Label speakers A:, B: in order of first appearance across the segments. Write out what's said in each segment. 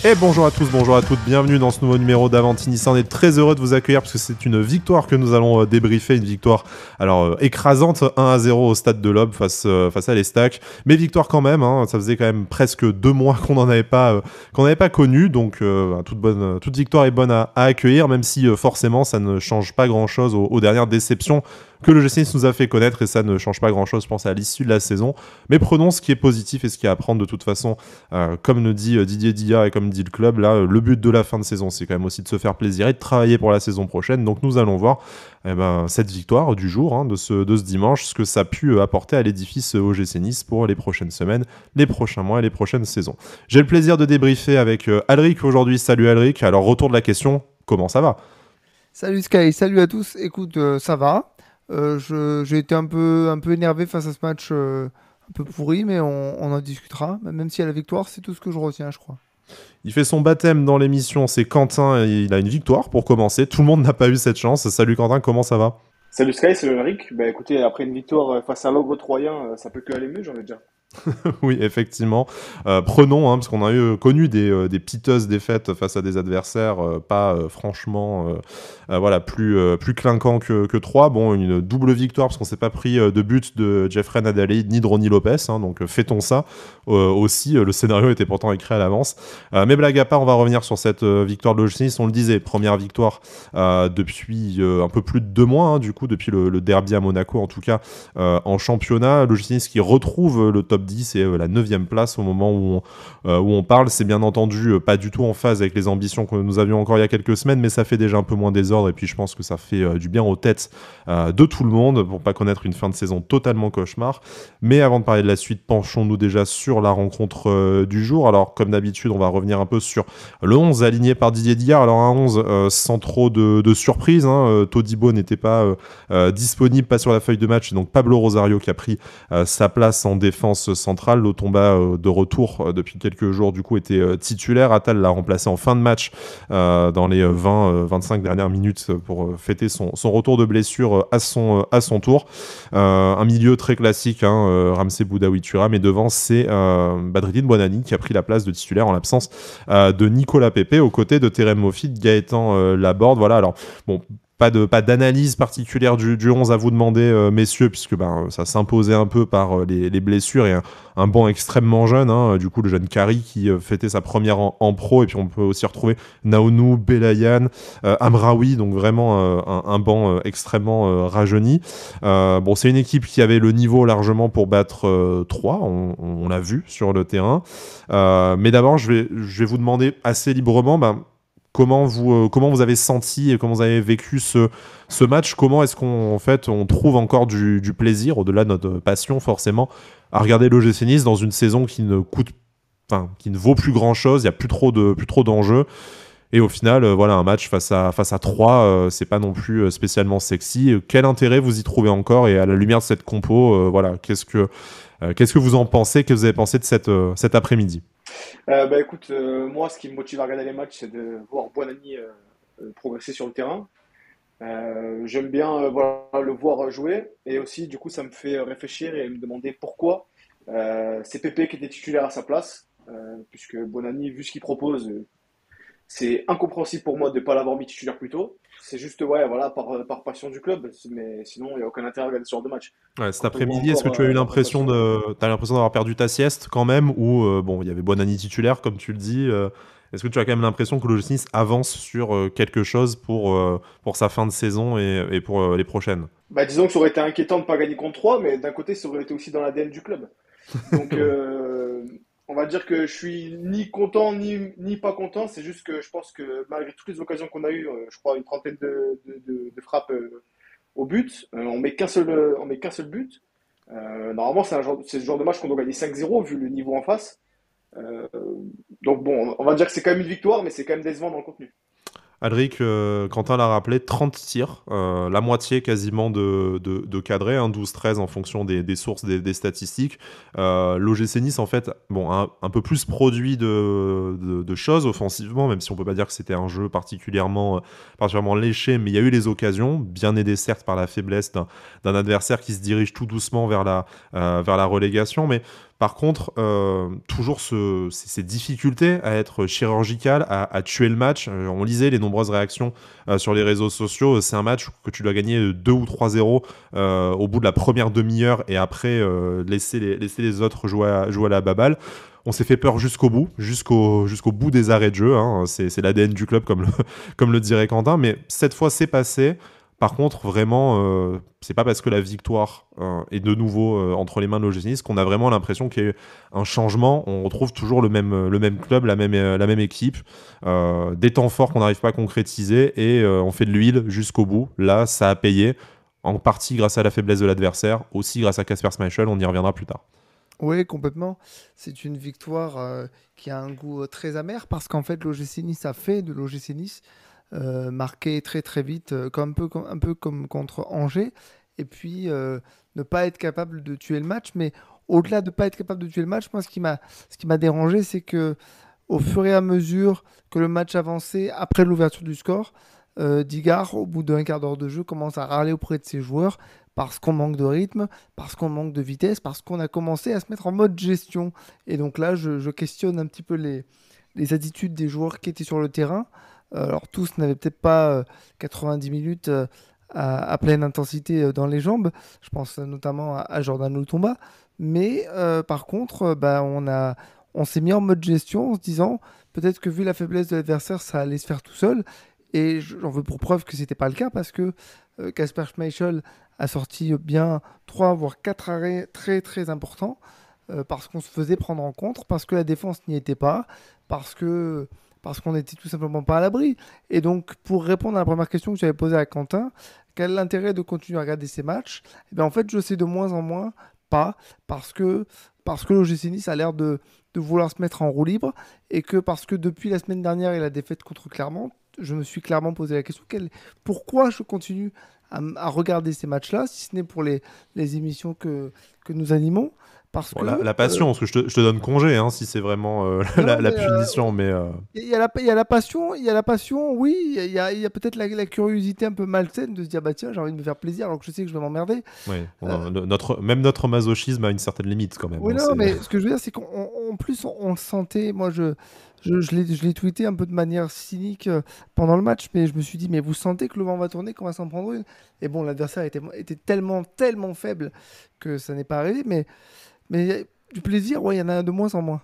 A: Et bonjour à tous, bonjour à toutes, bienvenue dans ce nouveau numéro d'Avanti Nice. On est très heureux de vous accueillir parce que c'est une victoire que nous allons débriefer, une victoire écrasante 1-0 au stade de l'Aube face à l'Estac, mais victoire quand même, hein, ça faisait quand même presque 2 mois qu'on n'avait pas connu, donc toute victoire est bonne à accueillir, même si forcément ça ne change pas grand chose aux dernières déceptions que le GC Nice nous a fait connaître, et ça ne change pas grand chose, je pense, à l'issue de la saison. Mais prenons ce qui est positif et ce qui est à prendre de toute façon. Comme le dit Didier Dia et comme dit le club, là, le but de la fin de saison, c'est quand même aussi de se faire plaisir et de travailler pour la saison prochaine. Donc nous allons voir cette victoire du jour, hein, de ce dimanche, ce que ça a pu apporter à l'édifice au GC Nice pour les prochaines semaines, les prochains mois et les prochaines saisons. J'ai le plaisir de débriefer avec Alric aujourd'hui. Salut Alric. Alors, retour de la question, comment ça va ?
B: Salut Sky, salut à tous. Écoute, ça va. J'ai été un peu énervé face à ce match un peu pourri, mais on en discutera. Même si à la victoire, c'est tout ce que je retiens, je crois.
A: Il fait son baptême dans l'émission, c'est Quentin, et il a une victoire pour commencer. Tout le monde n'a pas eu cette chance. Salut Quentin, comment ça va ?
C: Salut Sky, salut Eric. Bah écoutez, après une victoire face à l'ogre troyen, ça peut que aller mieux, j'ai envie de dire.
A: Oui, effectivement. Prenons, hein, parce qu'on a connu des piteuses défaites face à des adversaires pas franchement plus clinquants que 3. Bon, une double victoire parce qu'on s'est pas pris de but de Jeffrey Nadalid ni de Ronny Lopez, hein, donc fêtons ça. Aussi, le scénario était pourtant écrit à l'avance. Mais blague à part, on va revenir sur cette victoire de l'OGC Nice. On le disait, première victoire depuis un peu plus de 2 mois, hein, du coup, depuis le derby à Monaco, en tout cas, en championnat. L'OGC Nice qui retrouve le top 10 et la 9e place au moment où on parle. C'est bien entendu pas du tout en phase avec les ambitions que nous avions encore il y a quelques semaines, mais ça fait déjà un peu moins désordre, et puis je pense que ça fait du bien aux têtes de tout le monde pour pas connaître une fin de saison totalement cauchemar. Mais avant de parler de la suite, penchons-nous déjà sur la rencontre du jour. Alors comme d'habitude, on va revenir un peu sur le 11 aligné par Didier Digard. Alors un 11 sans trop de surprise, hein. Todibo n'était pas disponible, pas sur la feuille de match, et donc Pablo Rosario qui a pris sa place en défense centrale. Lotomba de retour depuis quelques jours du coup était titulaire. Attal l'a remplacé en fin de match dans les 20-25 dernières minutes pour fêter son retour de blessure à son tour. Un milieu très classique, hein, Ramsey Boudaoui Thuram, et devant c'est Badreddine Bouanani qui a pris la place de titulaire en l'absence de Nicolas Pepe aux côtés de Terem Moffi, Gaëtan Laborde. Voilà, alors bon, pas d'analyse particulière du 11 à vous demander, messieurs, puisque ça s'imposait un peu par les blessures et un banc extrêmement jeune, hein, du coup le jeune Kari qui fêtait sa première en pro, et puis on peut aussi retrouver Naounou, Belayan, Amraoui, donc vraiment un banc extrêmement rajeuni. Bon, c'est une équipe qui avait le niveau largement pour battre 3, on l'a vu sur le terrain. Mais d'abord, je vais vous demander assez librement, comment vous avez senti et comment vous avez vécu ce match. Comment est-ce on trouve encore du plaisir, au-delà de notre passion forcément, à regarder l'OGC Nice dans une saison qui ne vaut plus grand-chose, il n'y a plus trop d'enjeux. Et au final, voilà, un match face à 3, c'est pas non plus spécialement sexy. Quel intérêt vous y trouvez encore, et à la lumière de cette compo, voilà, qu'est-ce que vous en pensez, que vous avez pensé de cet après-midi?
C: Écoute, moi ce qui me motive à regarder les matchs, c'est de voir Buonanni progresser sur le terrain. J'aime bien voilà, le voir jouer, et aussi du coup ça me fait réfléchir et me demander pourquoi c'est Pepe qui était titulaire à sa place, puisque Buonanni, vu ce qu'il propose, c'est incompréhensible pour moi de ne pas l'avoir mis titulaire plus tôt. C'est juste ouais, voilà, par passion du club, mais sinon il n'y a aucun intérêt à regarder ce genre de match.
A: Ouais, cet
C: Quand on voit
A: après-midi, est-ce que
C: encore
A: tu as eu
C: la
A: l'impression
C: prestation.
A: t'as l'impression d'avoir perdu ta sieste quand même, ou bon, il y avait Buonanni titulaire comme tu le dis, est-ce que tu as quand même l'impression que le Nice avance sur quelque chose pour sa fin de saison et pour les prochaines?
C: Bah, disons que ça aurait été inquiétant de ne pas gagner contre 3, mais d'un côté, ça aurait été aussi dans l'ADN du club. Donc, on va dire que je suis ni content ni pas content. C'est juste que je pense que malgré toutes les occasions qu'on a eues, je crois une trentaine de frappes au but, on met qu'un seul but. Normalement, c'est le genre de match qu'on doit gagner 5-0 vu le niveau en face. Euh, donc bon, on va dire que c'est quand même une victoire, mais c'est quand même décevant dans le contenu.
A: Alric, Quentin l'a rappelé, 30 tirs, la moitié quasiment de cadrés, hein, 12-13 en fonction des sources, des statistiques. L'OGC Nice, en fait, bon, un peu plus produit de choses offensivement, même si on peut pas dire que c'était un jeu particulièrement léché, mais il y a eu les occasions, bien aidé certes par la faiblesse d'un adversaire qui se dirige tout doucement vers la relégation, mais Par contre, toujours ces difficultés à être chirurgical, à tuer le match. On lisait les nombreuses réactions sur les réseaux sociaux. C'est un match que tu dois gagner 2 ou 3-0 au bout de la première demi-heure et après laisser les autres jouer à la baballe. On s'est fait peur jusqu'au bout, jusqu'au bout des arrêts de jeu. Hein. C'est l'ADN du club, comme le dirait Quentin. Mais cette fois, c'est passé. Par contre, vraiment, c'est pas parce que la victoire est de nouveau entre les mains de l'OGC Nice qu'on a vraiment l'impression qu'il y a eu un changement. On retrouve toujours le même club, la même équipe, des temps forts qu'on n'arrive pas à concrétiser et on fait de l'huile jusqu'au bout. Là, ça a payé, en partie grâce à la faiblesse de l'adversaire, aussi grâce à Kasper Schmeichel, on y reviendra plus tard.
B: Oui, complètement. C'est une victoire qui a un goût très amer parce qu'en fait, l'OGC Nice a fait de l'OGC Nice marquer très très vite, un peu comme contre Angers, et puis ne pas être capable de tuer le match. Mais au-delà de ne pas être capable de tuer le match, moi, ce qui m'a dérangé, c'est que au fur et à mesure que le match avançait, après l'ouverture du score, Digard, au bout d'un quart d'heure de jeu, commence à râler auprès de ses joueurs parce qu'on manque de rythme, parce qu'on manque de vitesse, parce qu'on a commencé à se mettre en mode gestion. Et donc là, je questionne un petit peu les attitudes des joueurs qui étaient sur le terrain. Alors tous n'avaient peut-être pas 90 minutes à pleine intensité dans les jambes. Je pense notamment à Jordan Lutomba. Mais par contre, on s'est mis en mode gestion en se disant peut-être que vu la faiblesse de l'adversaire, ça allait se faire tout seul. Et j'en veux pour preuve que c'était pas le cas parce que Kasper Schmeichel a sorti bien 3 voire 4 arrêts très très importants parce qu'on se faisait prendre en compte, parce que la défense n'y était pas, parce qu'on n'était tout simplement pas à l'abri. Et donc, pour répondre à la première question que j'avais posée à Quentin, quel est l'intérêt de continuer à regarder ces matchs? Eh bien, en fait, je sais de moins en moins pas, parce que l'OGC Nice a l'air de vouloir se mettre en roue libre, et que parce que depuis la semaine dernière et la défaite contre Clermont, je me suis clairement posé la question, pourquoi je continue à regarder ces matchs-là, si ce n'est pour les émissions que nous animons, parce
A: Bon,
B: que
A: la passion, parce que je te donne congé hein, si c'est vraiment
B: non,
A: la punition, mais
B: il y a la passion, oui, il y a peut-être la curiosité un peu malsaine de se dire bah tiens, j'ai envie de me faire plaisir alors que je sais que je vais m'emmerder.
A: ouais,
B: Euh,
A: même notre masochisme a une certaine limite quand même.
B: oui,
A: Hein,
B: non, mais ce que je veux dire, c'est qu'en plus, on le sentait. Moi, je l'ai tweeté un peu de manière cynique pendant le match, mais je me suis dit, mais vous sentez que le vent va tourner, qu'on va s'en prendre une. Et bon, l'adversaire était tellement, tellement faible que ça n'est pas arrivé, mais du plaisir, ouais, il y en a de moins en moins.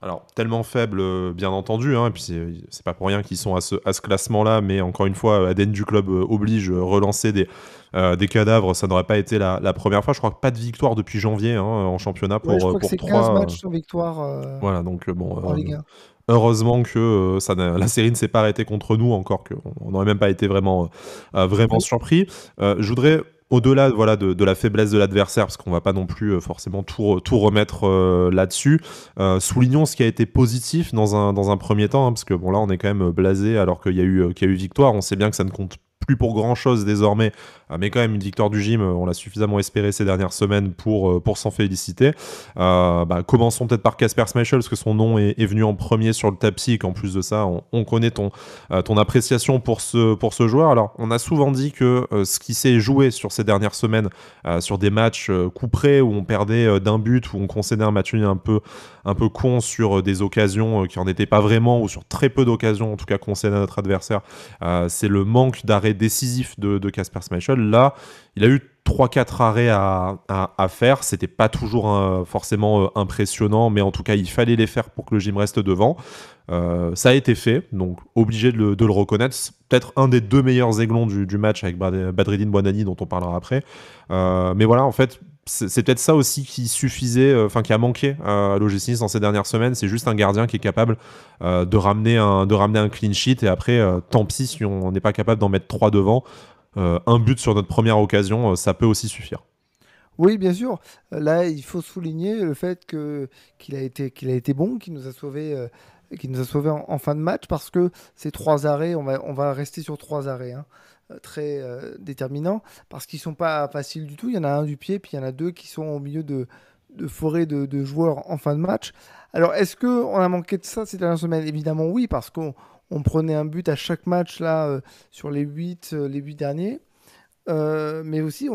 A: Alors, tellement faible, bien entendu, hein, et puis c'est pas pour rien qu'ils sont à ce classement-là, mais encore une fois, ADN du club oblige relancer des cadavres, ça n'aurait pas été la première fois. Je crois que pas de victoire depuis janvier hein, en championnat
B: Ouais, je crois que
A: pour
B: c'est 15
A: 3.
B: matchs sans victoire
A: Voilà, donc bon,
B: en Ligue 1.
A: heureusement que la série ne s'est pas arrêtée contre nous, encore qu'on n'aurait même pas été vraiment
B: Oui.
A: surpris. Je voudrais, au-delà voilà, de la faiblesse de l'adversaire, parce qu'on va pas non plus forcément tout remettre là-dessus, soulignons ce qui a été positif dans un premier temps, hein, parce que bon, là on est quand même blasé alors qu'il y a eu victoire. On sait bien que ça ne compte plus pour grand-chose désormais, mais quand même une victoire du gym, on l'a suffisamment espéré ces dernières semaines pour s'en féliciter. Commençons peut-être par Kasper Schmeichel, parce que son nom est venu en premier sur le tapis, et qu'en plus de ça, on connaît ton appréciation pour ce joueur. Alors, on a souvent dit que ce qui s'est joué sur ces dernières semaines, sur des matchs coup près, où on perdait d'un but, où on concédait un match nul un peu con sur des occasions qui n'en étaient pas vraiment, ou sur très peu d'occasions, en tout cas concédées à notre adversaire, c'est le manque d'arrêt décisif de Kasper Schmeichel. Là, il a eu 3-4 arrêts à faire. C'était pas toujours forcément impressionnant, mais en tout cas, il fallait les faire pour que le gym reste devant. Ça a été fait, donc obligé de le reconnaître. C'est peut-être un des deux meilleurs aiglons du match avec Badreddine Bouanani, dont on parlera après. Mais voilà, en fait, c'est peut-être ça aussi qui suffisait, qui a manqué à l'OGC Nice dans ces dernières semaines. C'est juste un gardien qui est capable de ramener un clean sheet, et après, tant pis si on n'est pas capable d'en mettre 3 devant. Un but sur notre première occasion, ça peut aussi suffire.
B: Oui, bien sûr. Là, il faut souligner le fait qu'il a été bon, qu'il nous a sauvé en fin de match, parce que ces 3 arrêts, on va rester sur 3 arrêts, hein, très déterminants, parce qu'ils sont pas faciles du tout. Il y en a un du pied, puis il y en a 2 qui sont au milieu de forêt de joueurs en fin de match. Alors, est-ce qu'on a manqué de ça ces dernières semaines? Évidemment, oui, parce qu'on prenait un but à chaque match là, sur les 8 derniers. Mais aussi,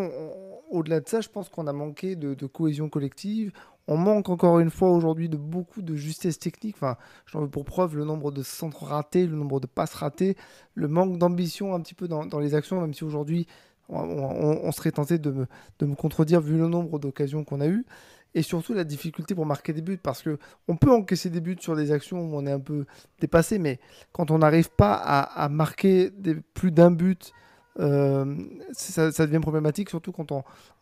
B: au-delà de ça, je pense qu'on a manqué de cohésion collective. On manque encore une fois aujourd'hui de beaucoup de justesse technique. Enfin, j'en veux pour preuve le nombre de centres ratés, le nombre de passes ratées, le manque d'ambition un petit peu dans les actions, même si aujourd'hui on serait tenté de me contredire vu le nombre d'occasions qu'on a eues. Et surtout la difficulté pour marquer des buts, parce que on peut encaisser des buts sur des actions où on est un peu dépassé, mais quand on n'arrive pas à marquer plus d'un but, ça devient problématique, surtout quand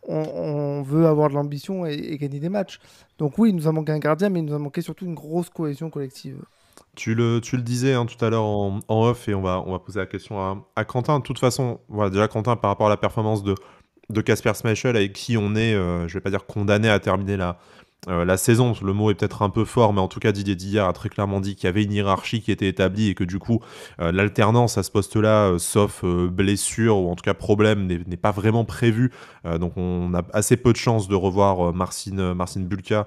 B: on veut avoir de l'ambition et gagner des matchs. Donc oui, il nous a manqué un gardien, mais il nous a manqué surtout une grosse cohésion collective.
A: Tu le disais hein, tout à l'heure en off, et on va poser la question à Quentin. De toute façon, voilà, déjà Quentin, par rapport à la performance de Kasper Schmeichel, avec qui on est, je vais pas dire condamné à terminer la saison, le mot est peut-être un peu fort, mais en tout cas Didier Digard a très clairement dit qu'il y avait une hiérarchie qui était établie et que du coup l'alternance à ce poste-là, sauf blessure ou en tout cas problème, n'est pas vraiment prévue. Donc on a assez peu de chances de revoir Marcin Bulka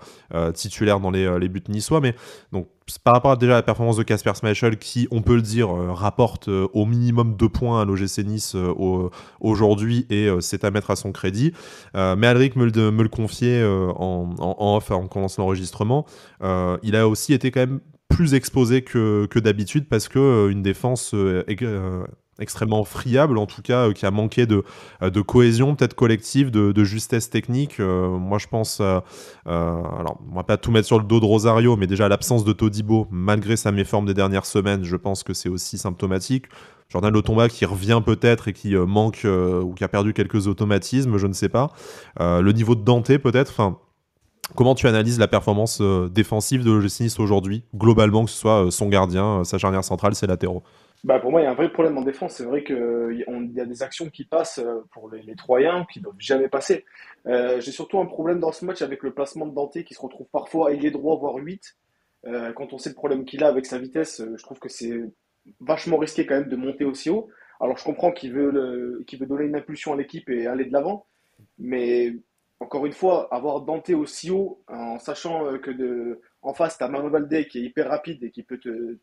A: titulaire dans les buts niçois. Mais donc par rapport déjà à la performance de Kasper Schmeichel, qui, on peut le dire, rapporte au minimum 2 points à l'OGC Nice aujourd'hui, et c'est à mettre à son crédit. Mais Alric me le confiait en off avant qu'on lance l'enregistrement. Il a aussi été quand même plus exposé que d'habitude, parce que une défense extrêmement friable, en tout cas, qui a manqué de cohésion peut-être collective, de justesse technique. Moi je pense, alors on va pas tout mettre sur le dos de Rosario, mais déjà l'absence de Todibo, malgré sa méforme des dernières semaines, je pense que c'est aussi symptomatique. Jordan Lotomba qui revient peut-être et qui manque ou qui a perdu quelques automatismes, je ne sais pas. Le niveau de Dante peut-être, enfin, comment tu analyses la performance défensive de l'OGC Nice aujourd'hui, globalement, que ce soit son gardien, sa charnière centrale, ses latéraux?
C: Bah, pour moi, il y a un vrai problème en défense. C'est vrai qu'il y a des actions qui passent pour les Troyens qui ne doivent jamais passer. J'ai surtout un problème dans ce match avec le placement de Dante qui se retrouve parfois ailier droit, voire 8. Quand on sait le problème qu'il a avec sa vitesse, je trouve que c'est vachement risqué quand même de monter aussi haut. Alors je comprends qu'il veut donner une impulsion à l'équipe et aller de l'avant, mais encore une fois, avoir Dante aussi haut en sachant en face, tu as Mano Baldé qui est hyper rapide et qui peut te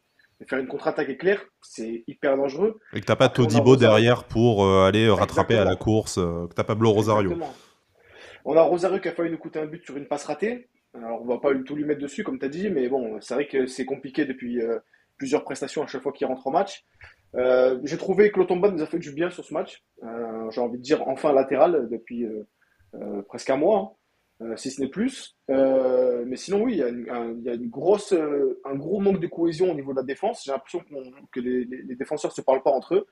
C: faire une contre-attaque éclair, c'est hyper dangereux.
A: Et que t'as pas
C: Après, on a
A: Todibo
C: Rosario.
A: derrière pour aller rattraper à la
C: Exactement,
A: course, que t'as Pablo Rosario.
C: exactement. On a Rosario qui a failli nous coûter un but sur une passe ratée. Alors, on va pas tout lui mettre dessus, comme tu as dit, mais bon, c'est vrai que c'est compliqué depuis plusieurs prestations à chaque fois qu'il rentre en match. J'ai trouvé que Lotomba nous a fait du bien sur ce match. J'ai envie de dire enfin latéral depuis presque un mois, hein, si ce n'est plus. Mais sinon, oui, il y a un gros manque de cohésion au niveau de la défense. J'ai l'impression que les défenseurs ne se parlent pas entre eux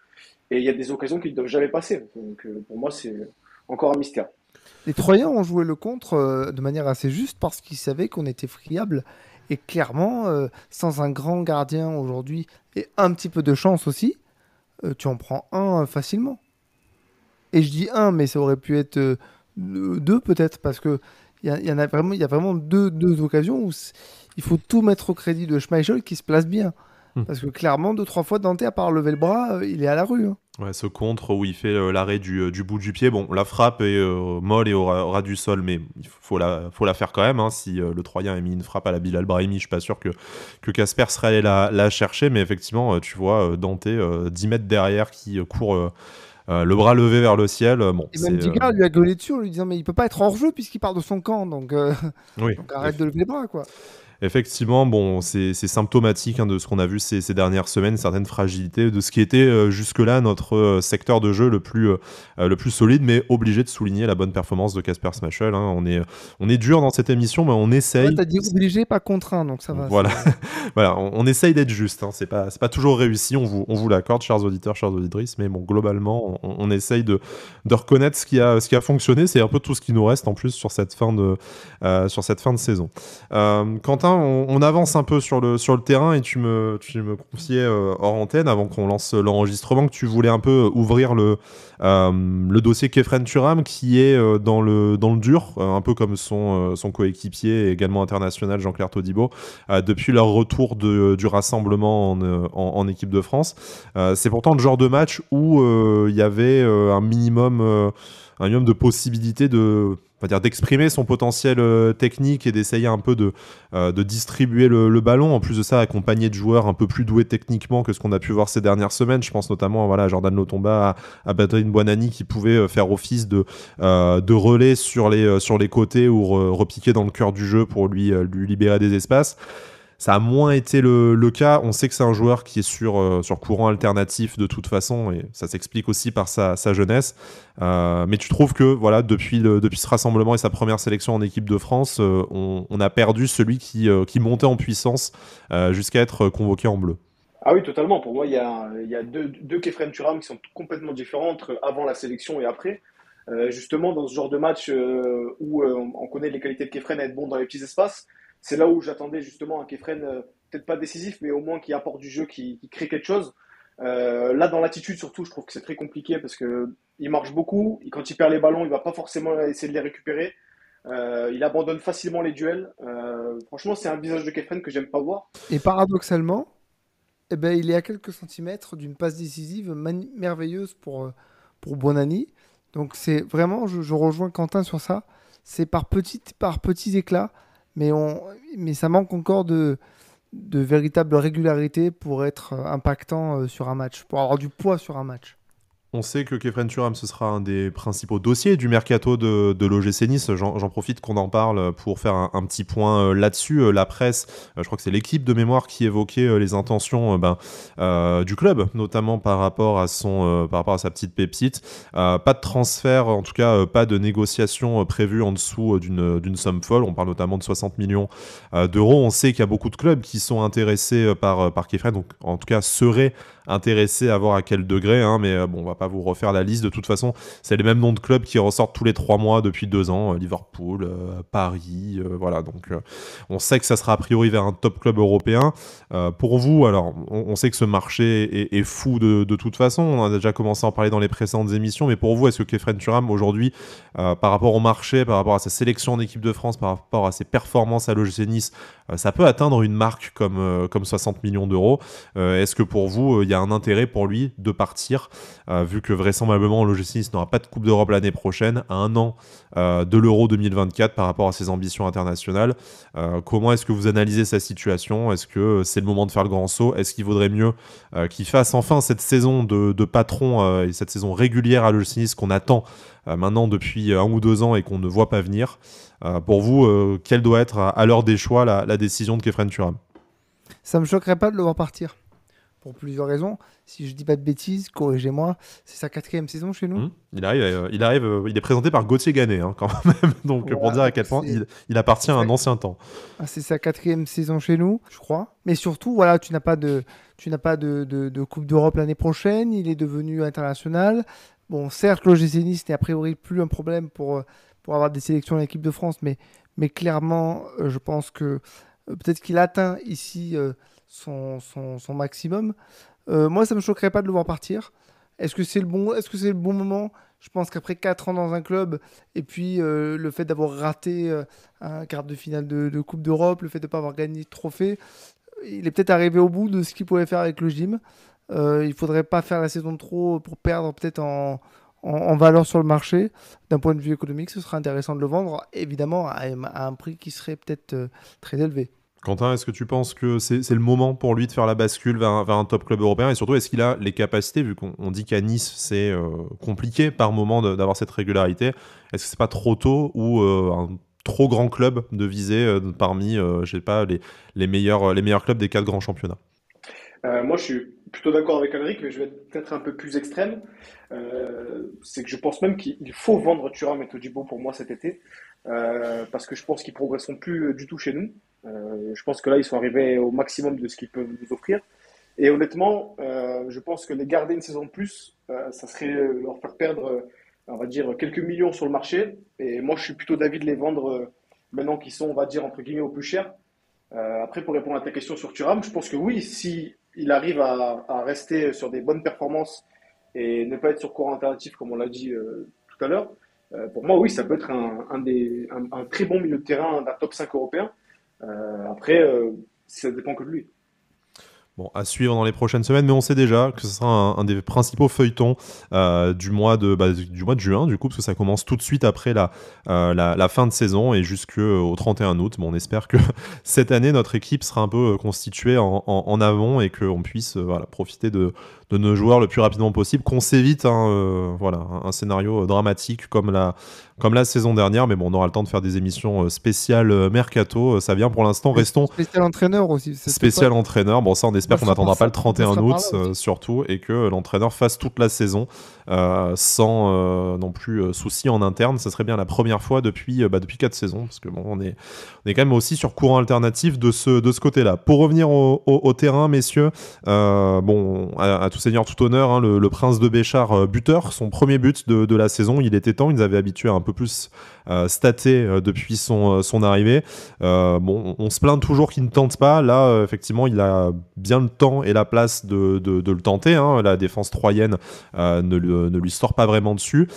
C: et il y a des occasions qui ne doivent jamais passer. Donc, pour moi, c'est encore un mystère.
B: Les Troyens ont joué le contre de manière assez juste parce qu'ils savaient qu'on était friable. Et clairement, sans un grand gardien aujourd'hui et un petit peu de chance aussi, tu en prends un facilement. Et je dis un, mais ça aurait pu être deux peut-être, parce que il y a vraiment deux occasions où il faut tout mettre au crédit de Schmeichel qui se place bien.
A: Hmm.
B: Parce que clairement, deux, trois fois, Dante, à part lever le bras, il est à la rue, hein.
A: Ouais, ce contre où il fait l'arrêt du bout du pied. Bon, la frappe est molle et au ras du sol, mais il faut la faire quand même. Hein. Si le Troyen a mis une frappe à la Bilal Brahimi, je suis pas sûr que Casper serait allé la chercher. Mais effectivement, tu vois Dante 10 mètres derrière qui court le bras levé vers le ciel. Bon,
B: Et même Digard lui a gueulé dessus en lui disant mais il peut pas être hors jeu puisqu'il part de son camp, donc,
A: oui.
B: donc arrête de lever les bras, quoi.
A: Effectivement, bon, c'est symptomatique hein, de ce qu'on a vu ces dernières semaines, certaines fragilités de ce qui était jusque-là notre secteur de jeu le plus solide, mais obligé de souligner la bonne performance de Kasper Schmeichel. Hein. On est dur dans cette émission, mais on essaye.
B: Ouais, t'as dit obligé, pas contraint, donc ça va.
A: Voilà, voilà, on essaye d'être juste. Hein. C'est pas toujours réussi, on vous l'accorde, chers auditeurs, chères auditrices, mais bon, globalement, on essaye de reconnaître ce qui a fonctionné. C'est un peu tout ce qui nous reste en plus sur cette fin de saison. Quentin, on avance un peu sur le terrain et tu me confiais hors antenne avant qu'on lance l'enregistrement que tu voulais un peu ouvrir le dossier Khéphren Thuram qui est dans le dur, un peu comme son coéquipier et également international Jean-Claire Todibo depuis leur retour du rassemblement en équipe de France. C'est pourtant le genre de match où il y avait un minimum de possibilités on va dire, d'exprimer son potentiel technique et d'essayer un peu de distribuer le ballon. En plus de ça, accompagné de joueurs un peu plus doués techniquement que ce qu'on a pu voir ces dernières semaines. Je pense notamment voilà, à Jordan Lotomba, à Badrine Buonani qui pouvaient faire office de relais sur les côtés ou repiquer dans le cœur du jeu pour lui libérer des espaces. Ça a moins été le cas. On sait que c'est un joueur qui est sur courant alternatif de toute façon, et ça s'explique aussi par sa jeunesse. Mais tu trouves que voilà, depuis ce rassemblement et sa première sélection en équipe de France, on a perdu celui qui montait en puissance jusqu'à être convoqué en bleu.
C: Ah oui, totalement. Pour moi, il y a deux Kefren Turam qui sont complètement différents entre avant la sélection et après. Justement, dans ce genre de match où on connaît les qualités de Kefren à être bon dans les petits espaces, c'est là où j'attendais justement un Kefren peut-être pas décisif, mais au moins qui apporte du jeu, qui crée quelque chose. Là, dans l'attitude surtout, je trouve que c'est très compliqué parce que il marche beaucoup. Et quand il perd les ballons, il va pas forcément essayer de les récupérer. Il abandonne facilement les duels. Franchement, c'est un visage de Kefren que j'aime pas voir.
B: Et paradoxalement, eh ben, il est à quelques centimètres d'une passe décisive merveilleuse pour Buonani. Donc c'est vraiment, je rejoins Quentin sur ça. C'est par petits éclats, mais, mais ça manque encore de véritable régularité pour être impactant sur un match, pour avoir du poids sur un match.
A: On sait que Kefren Turam, ce sera un des principaux dossiers du mercato de l'OGC Nice. J'en profite qu'on en parle pour faire un petit point là-dessus. La presse, je crois que c'est l'équipe de mémoire qui évoquait les intentions du club, notamment par rapport à sa petite pépite. Pas de transfert, en tout cas pas de négociation prévue en dessous d'une somme folle. On parle notamment de 60 millions d'euros. On sait qu'il y a beaucoup de clubs qui sont intéressés par Kefren, donc en tout cas seraient intéressés à voir à quel degré, hein, mais bon, on va pas vous refaire la liste. De toute façon, c'est les mêmes noms de clubs qui ressortent tous les 3 mois depuis 2 ans. Liverpool, Paris, voilà. Donc, on sait que ça sera a priori vers un top club européen. Pour vous, alors, on sait que ce marché est fou de toute façon. On a déjà commencé à en parler dans les précédentes émissions. Mais pour vous, est-ce que Kefren Turam, aujourd'hui, par rapport au marché, par rapport à sa sélection en équipe de France, par rapport à ses performances à l'OGC Nice, ça peut atteindre une marque comme 60 millions d'euros? Est-ce que pour vous, il y a un intérêt pour lui de partir, vu que vraisemblablement l'OGC Nice n'aura pas de Coupe d'Europe l'année prochaine, à un an de l'Euro 2024 par rapport à ses ambitions internationales? Comment est-ce que vous analysez sa situation? Est-ce que c'est le moment de faire le grand saut? Est-ce qu'il vaudrait mieux qu'il fasse enfin cette saison de patron et cette saison régulière à l'OGC Nice qu'on attend maintenant depuis 1 ou 2 ans et qu'on ne voit pas venir? Pour vous, quelle doit être à l'heure des choix la décision de Kefren Turam?
B: Ça me choquerait pas de le voir partir, pour plusieurs raisons. Si je dis pas de bêtises, corrigez-moi, c'est sa 4e saison chez nous.
A: Il arrive, il est présenté par Gauthier Gannet, hein, quand même. Donc, pour dire à quel point il appartient à un ancien temps.
B: C'est sa 4e saison chez nous, je crois. Mais surtout, voilà, tu n'as pas de Coupe d'Europe l'année prochaine. Il est devenu international. Bon, certes, l'OGC Nice n'est a priori plus un problème pour avoir des sélections en équipe de France, mais clairement, je pense que peut-être qu'il atteint ici son maximum. Moi, ça me choquerait pas de le voir partir. Est-ce que c'est le bon moment? Je pense qu'après 4 ans dans un club, et puis le fait d'avoir raté un quart de finale de Coupe d'Europe, le fait de ne pas avoir gagné de trophée, il est peut-être arrivé au bout de ce qu'il pouvait faire avec le gym. Il faudrait pas faire la saison de trop pour perdre peut-être en valeur sur le marché. D'un point de vue économique, ce serait intéressant de le vendre, évidemment, à un prix qui serait peut-être très élevé.
A: Quentin, est-ce que tu penses que c'est le moment pour lui de faire la bascule vers un top club européen? Et surtout, est-ce qu'il a les capacités, vu qu'on dit qu'à Nice, c'est compliqué par moment d'avoir cette régularité? Est-ce que c'est pas trop tôt ou un trop grand club de viser parmi, je sais pas, les meilleurs clubs des 4 grands championnats?
C: Moi, je suis plutôt d'accord avec Alric, mais je vais être peut-être un peu plus extrême. C'est que je pense même qu'il faut vendre Thuram et Todibo pour moi cet été, parce que je pense qu'ils progresseront plus du tout chez nous. Je pense que là, ils sont arrivés au maximum de ce qu'ils peuvent nous offrir. Et honnêtement, je pense que les garder une saison de plus, ça serait leur faire perdre, on va dire, quelques millions sur le marché. Et moi, je suis plutôt d'avis de les vendre maintenant qu'ils sont, on va dire, entre guillemets, au plus cher. Après, pour répondre à ta question sur Thuram, je pense que oui, si il arrive à rester sur des bonnes performances et ne pas être sur courant alternatif, comme on l'a dit tout à l'heure, pour moi, oui, ça peut être un très bon milieu de terrain d'un top 5 européen. Après, ça dépend que de lui.
A: Bon, à suivre dans les prochaines semaines, mais on sait déjà que ce sera un des principaux feuilletons du mois de juin, du coup, parce que ça commence tout de suite après la fin de saison et jusqu'au 31 août. Bon, on espère que cette année, notre équipe sera un peu constituée en amont et qu'on puisse voilà, profiter de nos joueurs le plus rapidement possible, qu'on s'évite voilà, un scénario dramatique comme la saison dernière. Mais bon, on aura le temps de faire des émissions spéciales mercato. Ça vient pour l'instant. Restons
B: Spécial entraîneur aussi.
A: spécial entraîneur. Bon, ça, on espère qu'on n'attendra pas le
B: On
A: 31
B: passera par
A: août,
B: là aussi.
A: surtout, et que l'entraîneur fasse toute la saison sans non plus souci en interne. Ça serait bien la première fois depuis 4 saisons, parce que bon, on est quand même aussi sur courant alternatif de ce côté-là. Pour revenir au terrain, messieurs, bon, à tout seigneur, tout honneur, hein, le prince de Béchar, buteur, son premier but de la saison, il était temps. Il nous avait habitué à un peu plus stater depuis son arrivée. Bon, on se plaint toujours qu'il ne tente pas. Là, effectivement, il a bien le temps et la place de le tenter, hein. La défense troyenne ne lui sort pas vraiment dessus.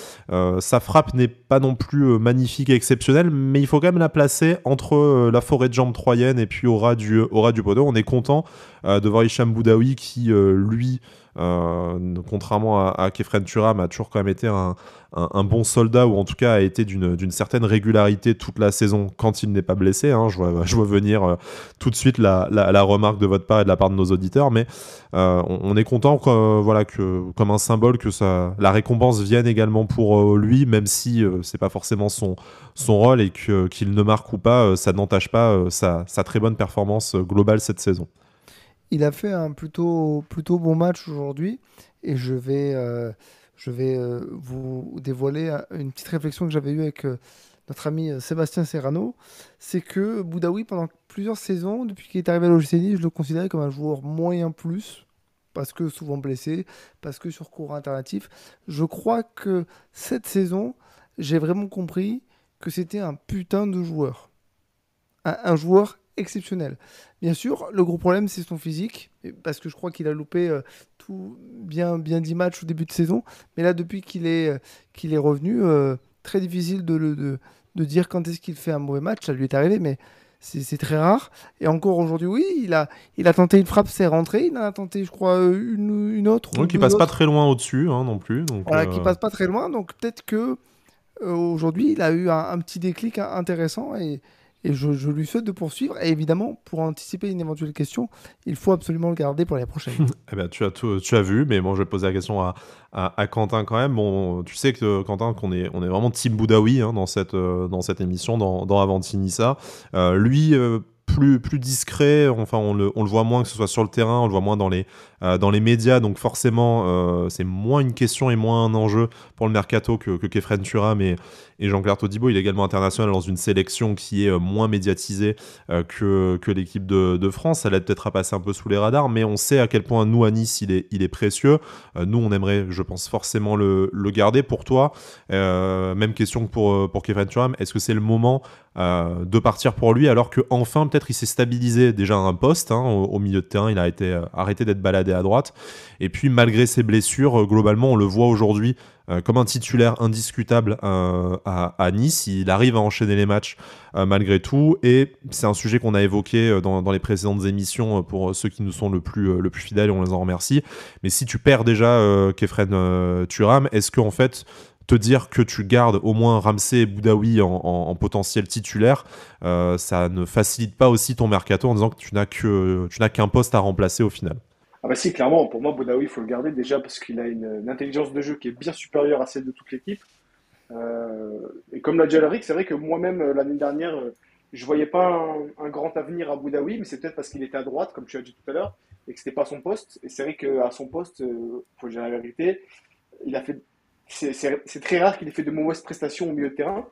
A: Sa frappe n'est pas non plus magnifique et exceptionnelle, mais il faut quand même la placer entre la forêt de jambes troyenne et puis au ras du poteau. On est content de voir Hicham Boudaoui qui, lui, contrairement à Kefren Turam, a toujours quand même été un bon soldat, ou en tout cas a été d'une certaine régularité toute la saison quand il n'est pas blessé, hein. Je vois venir tout de suite la remarque de votre part et de la part de nos auditeurs, mais on est content voilà, comme un symbole que la récompense vienne également pour lui, même si c'est pas forcément son rôle, et qu'il ne marque ou pas, ça n'entache pas sa très bonne performance globale cette saison.
B: Il a fait un plutôt bon match aujourd'hui et je vais vous dévoiler une petite réflexion que j'avais eue avec notre ami Sébastien Serrano. C'est que Boudaoui, pendant plusieurs saisons, depuis qu'il est arrivé à l'OGC Nice, je le considérais comme un joueur moyen plus, parce que souvent blessé, parce que sur courant alternatif. Je crois que cette saison, j'ai vraiment compris que c'était un putain de joueur. Un joueur exceptionnel. Bien sûr, le gros problème, c'est son physique, parce que je crois qu'il a loupé bien 10 matchs au début de saison. Mais là, depuis qu'il est revenu, très difficile de dire quand est-ce qu'il fait un mauvais match. Ça lui est arrivé, mais c'est très rare. Et encore aujourd'hui, oui, il a tenté une frappe, c'est rentré. Il en a tenté, je crois, une autre ou
A: Oui, qui
B: deux
A: passe pas
B: autres.
A: très loin au-dessus, hein, non plus. Donc,
B: Voilà, qui passe pas très loin. Donc peut-être que aujourd'hui, il a eu un petit déclic intéressant et je lui souhaite de poursuivre. Et évidemment, pour anticiper une éventuelle question, il faut absolument le garder pour l'année prochaine.
A: eh ben, tu as vu, mais bon, je vais poser la question à Quentin quand même. Bon, tu sais que Quentin, on est vraiment team Boudaoui, hein, dans cette émission, dans Avantinissa. Lui, plus discret, enfin, on le voit moins, que ce soit sur le terrain, on le voit moins dans les médias, donc forcément, c'est moins une question et moins un enjeu pour le mercato que Kefren Turam et Jean-Claire Todibo. Il est également international dans une sélection qui est moins médiatisée que l'équipe de France. Ça l'aide peut-être à passer un peu sous les radars, mais on sait à quel point, nous, à Nice, il est précieux. Nous, on aimerait, je pense, forcément le garder. Pour toi, même question que pour Kefren Turam, est-ce que c'est le moment de partir pour lui, alors que enfin peut-être il s'est stabilisé déjà à un poste, hein, au milieu de terrain, il a été arrêté d'être baladé à droite, et puis malgré ses blessures, globalement on le voit aujourd'hui comme un titulaire indiscutable à Nice. Il arrive à enchaîner les matchs malgré tout, et c'est un sujet qu'on a évoqué dans les précédentes émissions pour ceux qui nous sont le plus fidèles, et on les en remercie. Mais si tu perds déjà Kefren Turam, est-ce que en fait te dire que tu gardes au moins Ramsey et Boudaoui en potentiel titulaire, ça ne facilite pas aussi ton mercato en disant que tu n'as qu'un poste à remplacer au final?
C: Ah bah si, clairement, pour moi, Boudaoui, il faut le garder déjà parce qu'il a une intelligence de jeu qui est bien supérieure à celle de toute l'équipe. Et comme l'a dit Alaric, c'est vrai que moi-même, l'année dernière, je voyais pas un grand avenir à Boudaoui, mais c'est peut-être parce qu'il était à droite, comme tu as dit tout à l'heure, et que c'était pas son poste. Et c'est vrai qu'à son poste, faut dire la vérité, il a fait. C'est très rare qu'il ait fait de mauvaises prestations au milieu de terrain.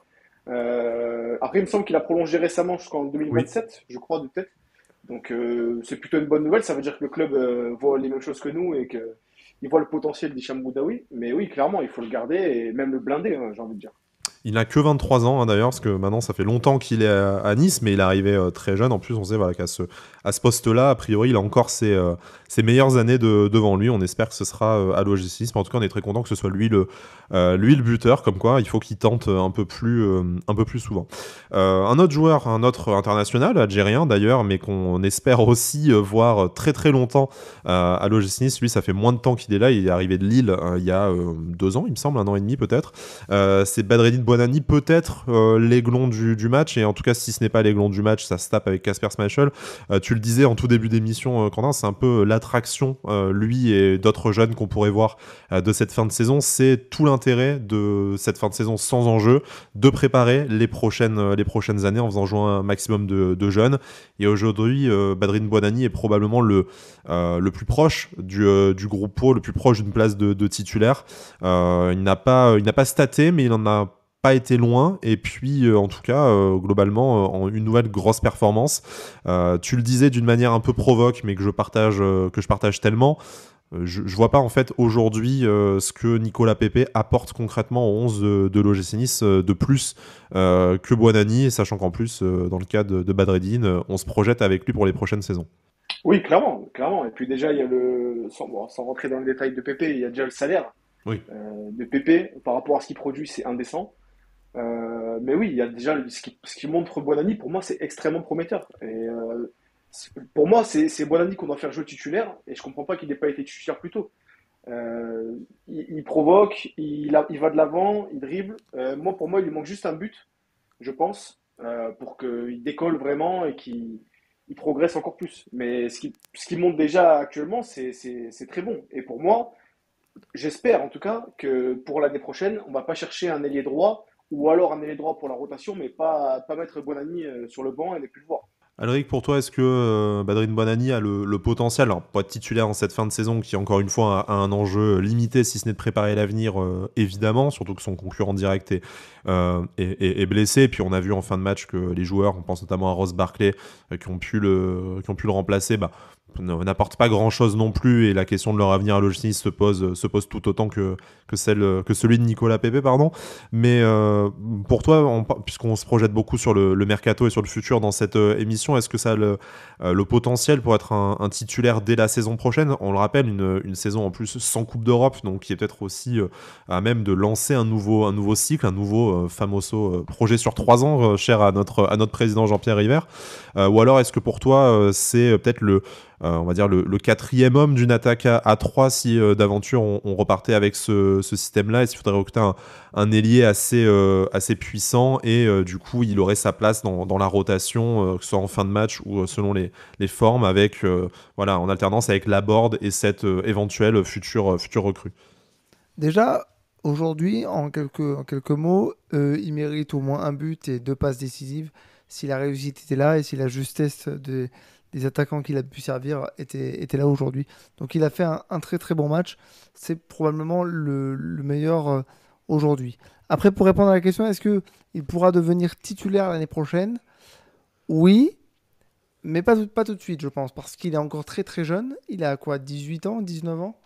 C: Après, il me semble qu'il a prolongé récemment jusqu'en
A: Oui.
C: 2027, je crois, de tête. Donc, c'est plutôt une bonne nouvelle. Ça veut dire que le club voit les mêmes choses que nous et qu'il voit le potentiel d'Hicham Boudaoui. Mais oui, clairement, il faut le garder et même le blinder, hein, j'ai envie de dire.
A: Il n'a que 23 ans, hein, d'ailleurs, parce que maintenant, ça fait longtemps qu'il est à Nice, mais il est arrivé très jeune. En plus, on sait voilà, à ce poste-là, a priori, il a encore ses meilleures années devant lui. On espère que ce sera à l'OGC Nice. Mais en tout cas, on est très content que ce soit lui le buteur. Comme quoi, il faut qu'il tente un peu plus souvent. Un autre joueur, un autre international, algérien d'ailleurs, mais qu'on espère aussi voir très très longtemps à l'OGC Nice. Lui, ça fait moins de temps qu'il est là. Il est arrivé de Lille il y a 2 ans, il me semble, 1 an et demi peut-être. C'est Badreddine Bouanani, peut-être l'aiglon du match, et en tout cas si ce n'est pas l'aiglon du match, ça se tape avec Kasper Schmeichel. Tu le disais en tout début d'émission, Quentin, c'est un peu l'attraction, lui et d'autres jeunes qu'on pourrait voir de cette fin de saison. C'est tout l'intérêt de cette fin de saison sans enjeu, de préparer les prochaines années en faisant jouer un maximum de jeunes. Et aujourd'hui, Badreddine Bouanani est probablement le plus proche du groupe Pau, le plus proche d'une place de titulaire. Il n'a pas staté, mais il en a pas été loin, et puis en tout cas globalement en une nouvelle grosse performance. Tu le disais d'une manière un peu provoque, mais que je partage tellement. Je vois pas en fait aujourd'hui ce que Nicolas Pepe apporte concrètement au 11 de l'OGC Nice de plus que Bouanani, et sachant qu'en plus dans le cas de Badreddine, on se projette avec lui pour les prochaines saisons.
C: Oui, clairement, clairement. Et puis déjà, il y a sans rentrer dans le détail de Pépé, il y a déjà le salaire
A: Oui.
C: de Pépé par rapport à ce qu'il produit, c'est indécent. Mais oui, il y a déjà ce qui montre Bonani, pour moi, c'est extrêmement prometteur. Pour moi, c'est Bonani qu'on doit faire jouer titulaire, et je comprends pas qu'il n'ait pas été titulaire plus tôt. Il provoque, il va de l'avant, il dribble. Pour moi, il lui manque juste un but, je pense, pour qu'il décolle vraiment et qu'il progresse encore plus. Mais ce qu'il montre déjà actuellement, c'est très bon. Et pour moi, j'espère en tout cas que pour l'année prochaine, on va pas chercher un ailier droit ou alors un ailier droit pour la rotation, mais pas mettre Bonani sur le banc et ne plus le voir.
A: Alric, pour toi, est-ce que Badrine Bouanani a le potentiel, alors pour être titulaire en cette fin de saison, qui encore une fois a un enjeu limité, si ce n'est de préparer l'avenir, évidemment, surtout que son concurrent direct est blessé, et puis on a vu en fin de match que les joueurs, on pense notamment à Ross Barkley, qui ont pu le remplacer, n'apportent pas grand-chose non plus, et la question de leur avenir à l'OGC Nice se pose tout autant que celui de Nicolas Pepe, pardon. Mais pour toi, puisqu'on se projette beaucoup sur le mercato et sur le futur dans cette émission, est-ce que ça a le potentiel pour être un titulaire dès la saison prochaine? On le rappelle, une saison en plus sans Coupe d'Europe, donc qui est peut-être aussi à même de lancer un nouveau cycle, un nouveau famoso projet sur 3 ans, cher à notre président Jean-Pierre River. Ou alors est-ce que pour toi, c'est peut-être on va dire le quatrième homme d'une attaque à 3 si d'aventure on repartait avec ce système-là, et s'il faudrait recruter un ailier assez puissant, et du coup il aurait sa place dans la rotation, que ce soit en fin de match ou selon les formes, avec en alternance avec Laborde et cette éventuelle future recrue.
B: Déjà, aujourd'hui, en quelques mots, il mérite au moins un but et 2 passes décisives si la réussite était là et si la justesse des attaquants qu'il a pu servir était là aujourd'hui. Donc il a fait un très très bon match. C'est probablement le meilleur aujourd'hui. Après, pour répondre à la question, est-ce qu'il pourra devenir titulaire l'année prochaine? Oui, mais pas tout de suite, je pense, parce qu'il est encore très très jeune. Il a quoi, 18 ans, 19 ans?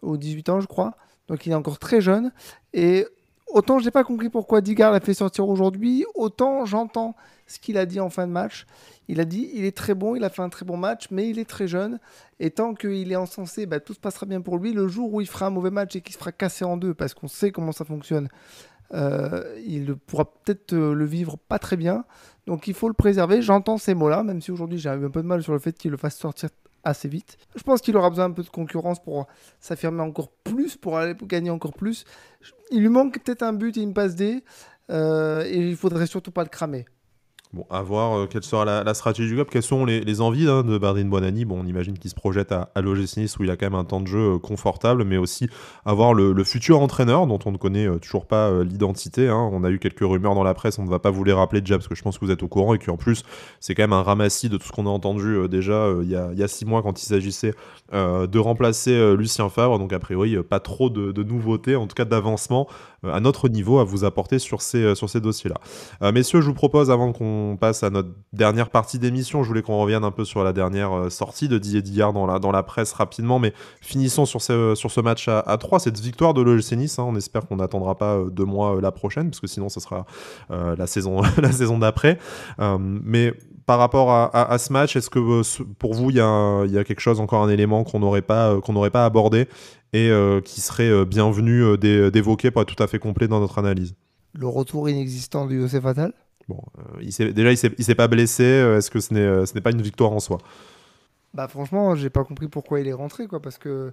B: Ou 18 ans, je crois. Donc il est encore très jeune. Et autant je n'ai pas compris pourquoi Digard l'a fait sortir aujourd'hui, autant j'entends ce qu'il a dit en fin de match. Il a dit il est très bon, il a fait un très bon match, mais il est très jeune. Et tant qu'il est encensé, tout se passera bien pour lui. Le jour où il fera un mauvais match et qu'il se fera casser en deux, parce qu'on sait comment ça fonctionne, il pourra peut-être le vivre pas très bien. Donc il faut le préserver. J'entends ces mots-là, même si aujourd'hui j'ai eu un peu de mal sur le fait qu'il le fasse sortir assez vite. Je pense qu'il aura besoin un peu de concurrence pour s'affirmer encore plus, pour aller gagner encore plus. Il lui manque peut-être un but et une passe D, et il faudrait surtout pas le cramer.
A: Bon, à voir quelle sera la stratégie du club, quelles sont les envies de Badrine Bouanani. Bon, on imagine qu'il se projette à l'OGC Nice, où il a quand même un temps de jeu confortable, mais aussi avoir le futur entraîneur, dont on ne connaît toujours pas l'identité. On a eu quelques rumeurs dans la presse, on ne va pas vous les rappeler déjà, parce que je pense que vous êtes au courant, et qu'en plus, c'est quand même un ramassis de tout ce qu'on a entendu déjà il y a 6 mois, quand il s'agissait de remplacer Lucien Favre. Donc a priori, pas trop de nouveautés, en tout cas d'avancement à notre niveau à vous apporter sur ces dossiers-là. Messieurs, je vous propose, avant qu'on qu'on passe à notre dernière partie d'émission. Je voulais qu'on revienne un peu sur la dernière sortie de Didier Digard dans la presse rapidement, mais finissons sur ce match à 3, cette victoire de l'OGC Nice. Hein. On espère qu'on n'attendra pas 2 mois la prochaine, parce que sinon ça sera la saison, la saison d'après. Mais par rapport à ce match, est-ce que pour vous, il y a quelque chose, encore un élément qu'on n'aurait pas abordé et qui serait bienvenu d'évoquer pour être tout à fait complet dans notre analyse?
B: Le retour inexistant de Youssef Attal.
A: Bon, il s'est pas blessé. Est-ce que ce n'est pas une victoire en soi?
B: Bah franchement, j'ai pas compris pourquoi il est rentré, quoi, parce que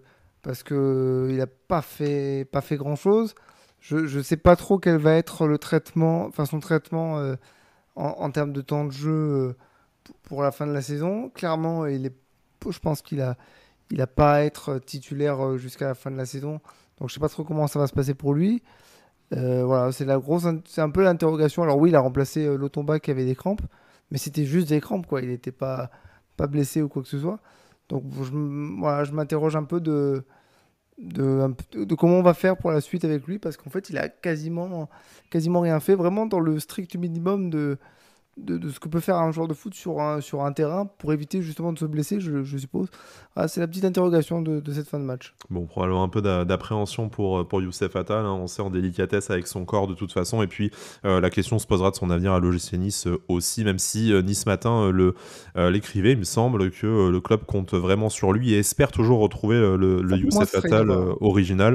B: il a pas fait grand-chose. Je sais pas trop quel va être le traitement, enfin son traitement en termes de temps de jeu pour la fin de la saison. Clairement, je pense il a pas à être titulaire jusqu'à la fin de la saison. Donc je sais pas trop comment ça va se passer pour lui. Voilà, c'est un peu l'interrogation. Alors oui, il a remplacé Lotomba qui avait des crampes, mais c'était juste des crampes, quoi. Il n'était pas blessé ou quoi que ce soit. Donc voilà, je m'interroge un peu de comment on va faire pour la suite avec lui, parce qu'en fait, il a quasiment rien fait, vraiment dans le strict minimum de ce que peut faire un joueur de foot sur un terrain pour éviter justement de se blesser, je suppose. Voilà, c'est la petite interrogation de cette fin de match.
A: Bon, probablement un peu d'appréhension pour Youssef Attal. Hein. On sait en délicatesse avec son corps de toute façon. Et puis, la question se posera de son avenir à l'OGC Nice aussi, même si Nice Matin l'écrivait. Il me semble que le club compte vraiment sur lui et espère toujours retrouver le Youssef Attal original.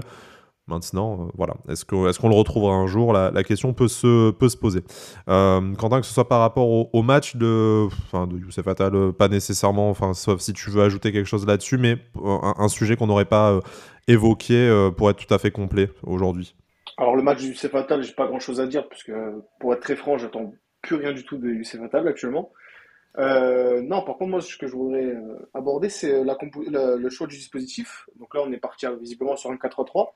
A: Maintenant, voilà. Est-ce qu'on le retrouvera un jour? La question peut se poser. Quentin, que ce soit par rapport au match de Youssef Attal, pas nécessairement, sauf si tu veux ajouter quelque chose là-dessus, mais un sujet qu'on n'aurait pas évoqué pour être tout à fait complet aujourd'hui.
C: Alors le match de Youssef Attal, j'ai pas grand-chose à dire, parce que pour être très franc, j'attends plus rien du tout de Youssef Attal actuellement. Non, par contre, moi, ce que je voudrais aborder, c'est le choix du dispositif. Donc là, on est parti visiblement sur un 4-3.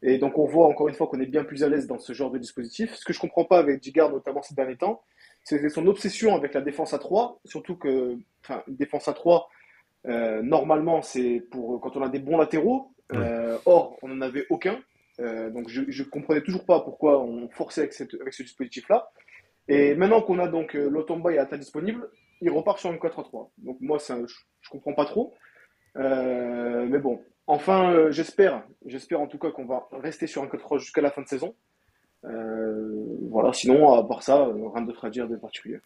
C: Et donc, on voit encore une fois qu'on est bien plus à l'aise dans ce genre de dispositif. Ce que je comprends pas avec Digard, notamment ces derniers temps, c'est son obsession avec la défense à 3. Surtout que, une défense à 3, normalement, c'est pour quand on a des bons latéraux. Or, on n'en avait aucun. Donc, je comprenais toujours pas pourquoi on forçait avec ce dispositif-là. Et maintenant qu'on a donc Lotomba et Atta disponibles, il repart sur un 4-3. Donc moi, je comprends pas trop. Mais bon, enfin, j'espère en tout cas qu'on va rester sur un 4-3 jusqu'à la fin de saison. Voilà, sinon, à part ça, rien d'autre à dire de particulier.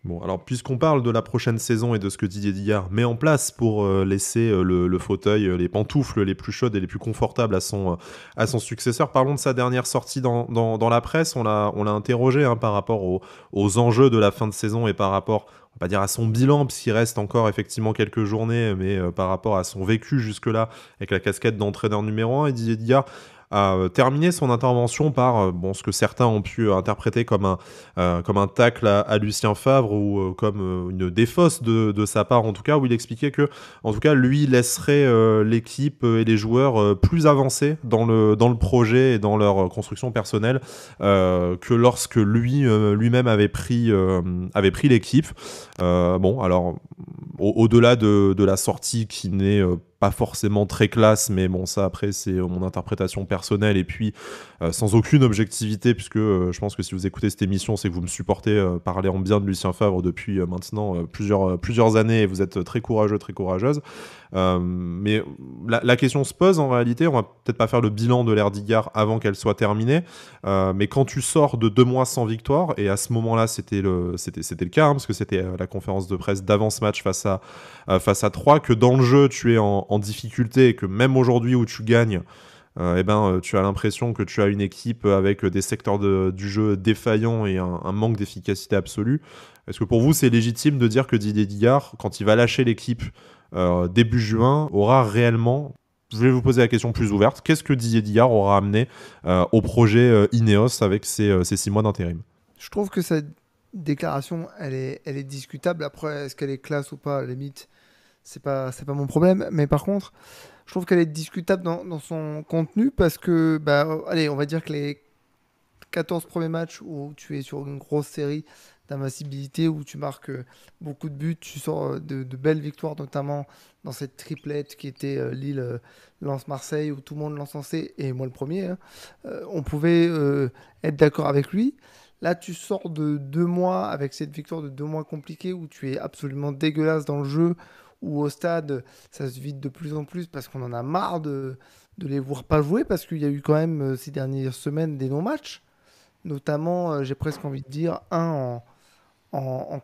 A: Bon, alors puisqu'on parle de la prochaine saison et de ce que Didier Digard met en place pour laisser le fauteuil, les pantoufles les plus chaudes et les plus confortables à son successeur, parlons de sa dernière sortie dans la presse. On l'a interrogé par rapport aux enjeux de la fin de saison et par rapport, on va pas dire à son bilan, puisqu'il reste encore effectivement quelques journées, mais par rapport à son vécu jusque-là avec la casquette d'entraîneur numéro 1. Et Didier Digard a terminé son intervention par ce que certains ont pu interpréter comme un tacle à Lucien Favre ou comme une défausse de sa part, en tout cas, où il expliquait que, en tout cas, lui laisserait l'équipe et les joueurs plus avancés dans le projet et dans leur construction personnelle que lorsque lui-même avait pris l'équipe. Alors, au-delà de la sortie qui n'est pas forcément très classe, mais bon, ça après c'est mon interprétation personnelle et puis sans aucune objectivité, puisque je pense que si vous écoutez cette émission, c'est que vous me supportez parler en bien de Lucien Favre depuis maintenant plusieurs années et vous êtes très courageux, très courageuse. Mais la question se pose en réalité. On va peut-être pas faire le bilan de l'ère Digard avant qu'elle soit terminée, mais quand tu sors de 2 mois sans victoire, et à ce moment-là c'était le cas, parce que c'était la conférence de presse d'avant ce match face à 3, que dans le jeu tu es en difficulté et que même aujourd'hui où tu gagnes, tu as l'impression que tu as une équipe avec des secteurs du jeu défaillants et un manque d'efficacité absolue. Est-ce que pour vous c'est légitime de dire que Didier Digard, quand il va lâcher l'équipe début juin, aura réellement... Je vais vous poser la question plus ouverte. Qu'est-ce que Didier Digard aura amené au projet Ineos avec ces 6 mois d'intérim?
B: Je trouve que cette déclaration, elle est discutable. Après, est-ce qu'elle est classe ou pas, à la limite, c'est pas mon problème. Mais par contre, je trouve qu'elle est discutable dans son contenu parce que, allez, on va dire que les 14 premiers matchs où tu es sur une grosse série d'invincibilité, où tu marques beaucoup de buts, tu sors de belles victoires, notamment dans cette triplette qui était Lille, Lens, Marseille, où tout le monde l'encensait, et moi le premier, on pouvait être d'accord avec lui. Là, tu sors de 2 mois avec cette victoire de 2 mois compliquée où tu es absolument dégueulasse dans le jeu, où au stade, ça se vide de plus en plus parce qu'on en a marre de les voir pas jouer parce qu'il y a eu quand même ces dernières semaines des non-matchs, notamment, j'ai presque envie de dire, en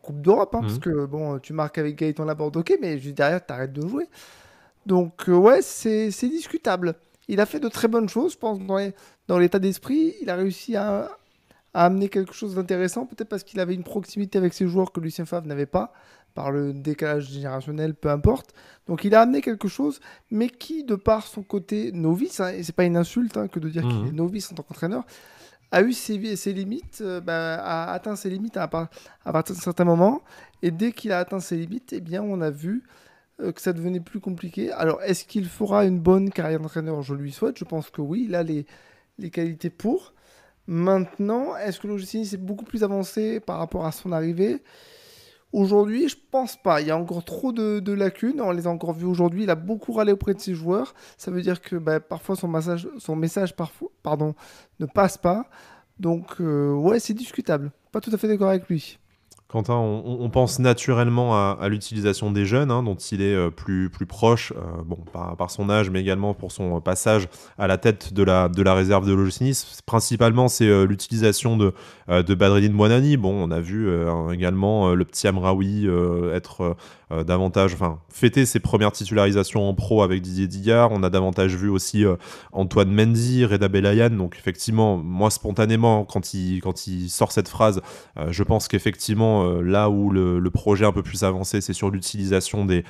B: Coupe d'Europe, hein, parce
A: Mhm.
B: que bon, tu marques avec Gaëtan Laborde, ok, mais juste derrière, t'arrêtes de jouer. Donc, ouais, c'est discutable. Il a fait de très bonnes choses, je pense, dans l'état d'esprit. Il a réussi à amener quelque chose d'intéressant, peut-être parce qu'il avait une proximité avec ses joueurs que Lucien Favre n'avait pas, par le décalage générationnel, peu importe. Donc il a amené quelque chose, mais qui, de par son côté novice, hein, et c'est pas une insulte hein, que de dire qu'il est
A: Mhm.
B: novice en tant qu'entraîneur, a eu ses limites, a atteint ses limites à partir d'un certain moment. Et dès qu'il a atteint ses limites, eh bien, on a vu que ça devenait plus compliqué. Alors, est-ce qu'il fera une bonne carrière d'entraîneur? Je lui souhaite. Je pense que oui, il a les qualités pour. Maintenant, est-ce que l'OGC Nice est beaucoup plus avancé par rapport à son arrivée? Aujourd'hui, je pense pas. Il y a encore trop de lacunes. On les a encore vues aujourd'hui. Il a beaucoup râlé auprès de ses joueurs. Ça veut dire que parfois son message pardon, ne passe pas. Donc, ouais, c'est discutable. Pas tout à fait d'accord avec lui.
A: Quentin, on pense naturellement à l'utilisation des jeunes, hein, dont il est plus proche, bon, par son âge, mais également pour son passage à la tête de la réserve de l'OGC Nice. Principalement, c'est l'utilisation de Badreddine Bouanani. Bon, on a vu également le petit Amraoui être davantage, enfin, fêter ses premières titularisations en pro avec Didier Digard. On a davantage vu aussi Antoine Mendy, Reda Belayan. Donc, effectivement, moi, spontanément, quand il sort cette phrase, je pense qu'effectivement, là où le projet est un peu plus avancé, c'est sur l'utilisation des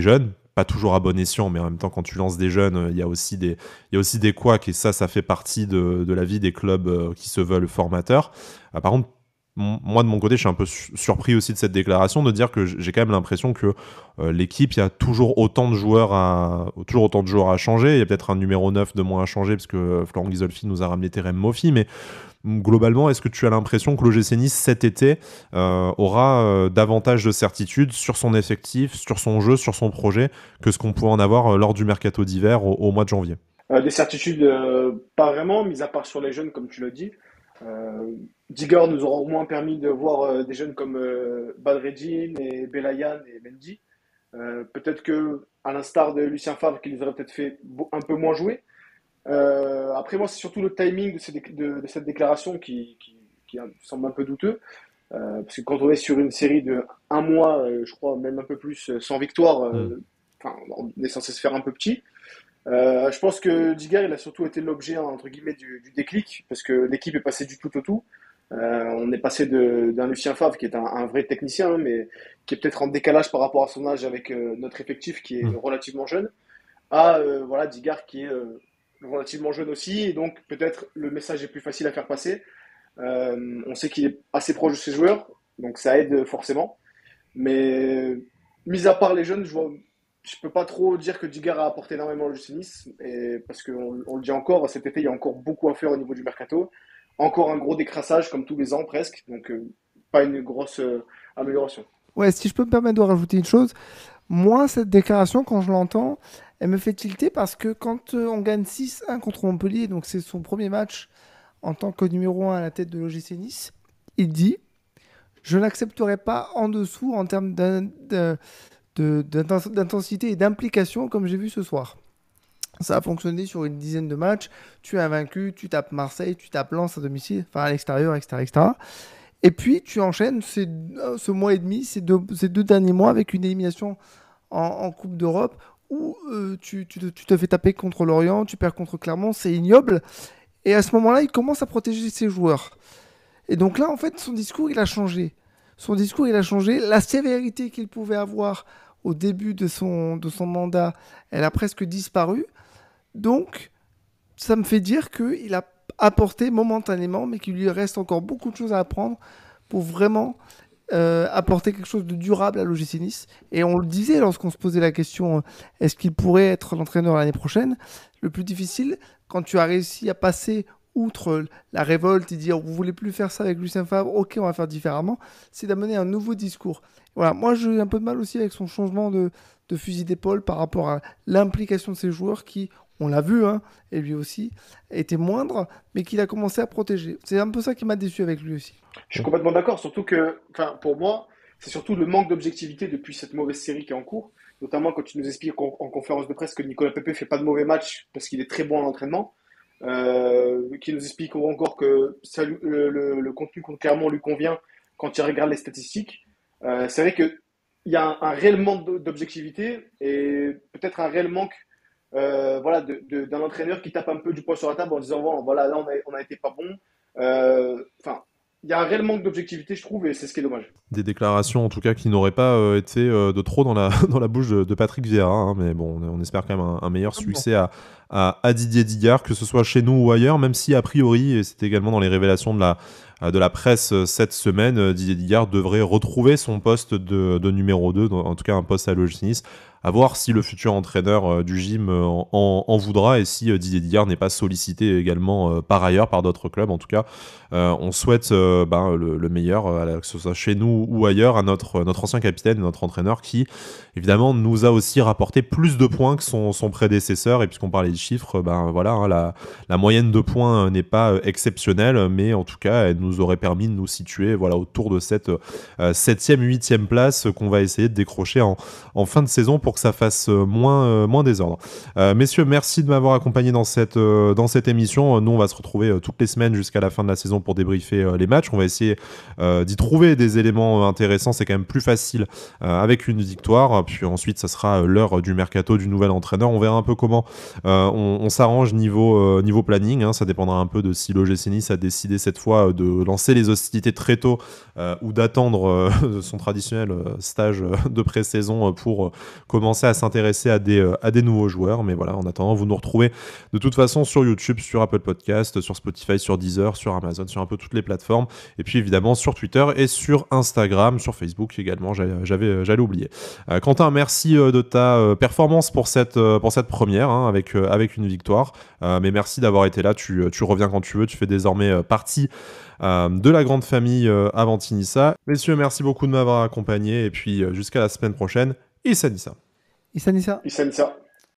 A: jeunes. Pas toujours à bon escient, mais en même temps, quand tu lances des jeunes, il y a aussi des couacs, et ça fait partie de la vie des clubs qui se veulent formateurs. Par contre, moi, de mon côté, je suis un peu surpris aussi de cette déclaration, de dire que j'ai quand même l'impression que l'équipe, il y a toujours autant de joueurs à changer. Il y a peut-être un numéro 9 de moins à changer, parce que Florent Ghisolfi nous a ramené Terem Moffi, mais globalement, est-ce que tu as l'impression que l'OGC Nice, cet été, aura davantage de certitude sur son effectif, sur son jeu, sur son projet, que ce qu'on pouvait en avoir lors du mercato d'hiver au mois de janvier?
C: Des certitudes, pas vraiment, mis à part sur les jeunes, comme tu l'as dit. Digger nous aura au moins permis de voir des jeunes comme Badreddine et Belayan et Mendy. Peut-être que, à l'instar de Lucien Favre, qui nous aurait peut-être fait un peu moins jouer. Après, moi, c'est surtout le timing de cette déclaration qui me semble un peu douteux. Parce que quand on est sur une série de un mois, je crois même un peu plus, sans victoire,
A: Mm.
C: enfin, on est censé se faire un peu petit. Je pense que Digger, il a surtout été l'objet, hein, entre guillemets, du déclic, parce que l'équipe est passée du tout au tout. On est passé d'un Lucien Favre, qui est un vrai technicien, hein, mais qui est peut-être en décalage par rapport à son âge avec notre effectif, qui est
A: Mm.
C: relativement jeune, à voilà, Digger, qui est relativement jeune aussi, et donc peut-être le message est plus facile à faire passer. On sait qu'il est assez proche de ses joueurs, donc ça aide forcément. Mais mis à part les jeunes, je peux pas trop dire que Digger a apporté énormément au GC Nice, et parce qu'on le dit encore, cet été il y a encore beaucoup à faire au niveau du mercato, encore un gros décrassage comme tous les ans presque, donc pas une grosse amélioration.
B: Ouais, si je peux me permettre de rajouter une chose, moi, cette déclaration, quand je l'entends, elle me fait tilter parce que quand on gagne 6-1 contre Montpellier, donc c'est son premier match en tant que numéro 1 à la tête de l'OGC Nice, il dit: je n'accepterai pas en dessous en termes d'intensité et d'implication comme j'ai vu ce soir. Ça a fonctionné sur une dizaine de matchs. Tu es invaincu, tu tapes Marseille, tu tapes Lens à domicile, enfin à l'extérieur, etc., etc. Et puis tu enchaînes ce mois et demi, ces deux derniers mois avec une élimination en Coupe d'Europe où tu te fais taper contre Lorient, tu perds contre Clermont, c'est ignoble. Et à ce moment-là, il commence à protéger ses joueurs. Et donc là, en fait, son discours, il a changé. Son discours, il a changé. La sévérité qu'il pouvait avoir au début de son mandat, elle a presque disparu. Donc, ça me fait dire qu'il a apporté momentanément, mais qu'il lui reste encore beaucoup de choses à apprendre pour vraiment apporter quelque chose de durable à l'OGC Nice. Et on le disait lorsqu'on se posait la question, est-ce qu'il pourrait être l'entraîneur l'année prochaine? Le plus difficile, quand tu as réussi à passer outre la révolte et dire vous voulez plus faire ça avec Lucien Favre, ok, on va faire différemment, c'est d'amener un nouveau discours. Voilà, moi j'ai un peu de mal aussi avec son changement de fusil d'épaule par rapport à l'implication de ces joueurs qui on l'a vu, hein, et lui aussi, était moindre, mais qu'il a commencé à protéger. C'est un peu ça qui m'a déçu avec lui aussi.
C: Je suis complètement d'accord, surtout que, enfin, pour moi, c'est surtout le manque d'objectivité depuis cette mauvaise série qui est en cours, notamment quand tu nous expliques en conférence de presse que Nicolas Pepe fait pas de mauvais match parce qu'il est très bon à l'entraînement, qui nous explique encore que le contenu clairement lui convient quand il regarde les statistiques. C'est vrai qu'il y a un réel manque d'objectivité et peut-être un réel manque voilà, d'un entraîneur qui tape un peu du poing sur la table en disant bon, voilà, là on a été pas bon. Enfin, il y a un réel manque d'objectivité, je trouve, et c'est ce qui est dommage.
A: Des déclarations en tout cas qui n'auraient pas été de trop dans la, dans la bouche de Patrick Vieira, hein, mais bon, on espère quand même un meilleur succès à Didier Digard, que ce soit chez nous ou ailleurs, même si a priori, et c'est également dans les révélations de la presse cette semaine, Didier Digard devrait retrouver son poste de numéro 2, en tout cas un poste à l'OGC Nice. À voir si le futur entraîneur du gym en voudra et si Didier Digard n'est pas sollicité également par ailleurs par d'autres clubs. En tout cas, on souhaite le meilleur, que ce soit chez nous ou ailleurs, à notre ancien capitaine, notre entraîneur qui, évidemment, nous a aussi rapporté plus de points que son prédécesseur. Et puisqu'on parlait de chiffres, voilà, hein, la moyenne de points n'est pas exceptionnelle, mais en tout cas, elle nous aurait permis de nous situer voilà, autour de cette 7e, 8e place qu'on va essayer de décrocher en fin de saison pour que ça fasse moins désordre. Messieurs, merci de m'avoir accompagné dans cette émission. Nous, on va se retrouver toutes les semaines jusqu'à la fin de la saison pour débriefer les matchs. On va essayer d'y trouver des éléments intéressants. C'est quand même plus facile avec une victoire. Puis ensuite, ça sera l'heure du mercato du nouvel entraîneur. On verra un peu comment on s'arrange niveau planning. Hein. Ça dépendra un peu de si l'OGC Nice a décidé cette fois de lancer les hostilités très tôt ou d'attendre son traditionnel stage de pré-saison pour commencer à s'intéresser à des nouveaux joueurs. Mais voilà, en attendant, vous nous retrouvez de toute façon sur YouTube, sur Apple Podcast, sur Spotify, sur Deezer, sur Amazon, sur un peu toutes les plateformes. Et puis évidemment sur Twitter et sur Instagram, sur Facebook également, j'allais oublier. Quentin, merci de ta performance pour cette première, hein, avec une victoire. Mais merci d'avoir été là, tu reviens quand tu veux, tu fais désormais partie de la grande famille Avantinissa. Messieurs, merci beaucoup de m'avoir accompagné et puis jusqu'à la semaine prochaine. Issa Nissa.
B: Issa Nissa.
C: Issa Nissa.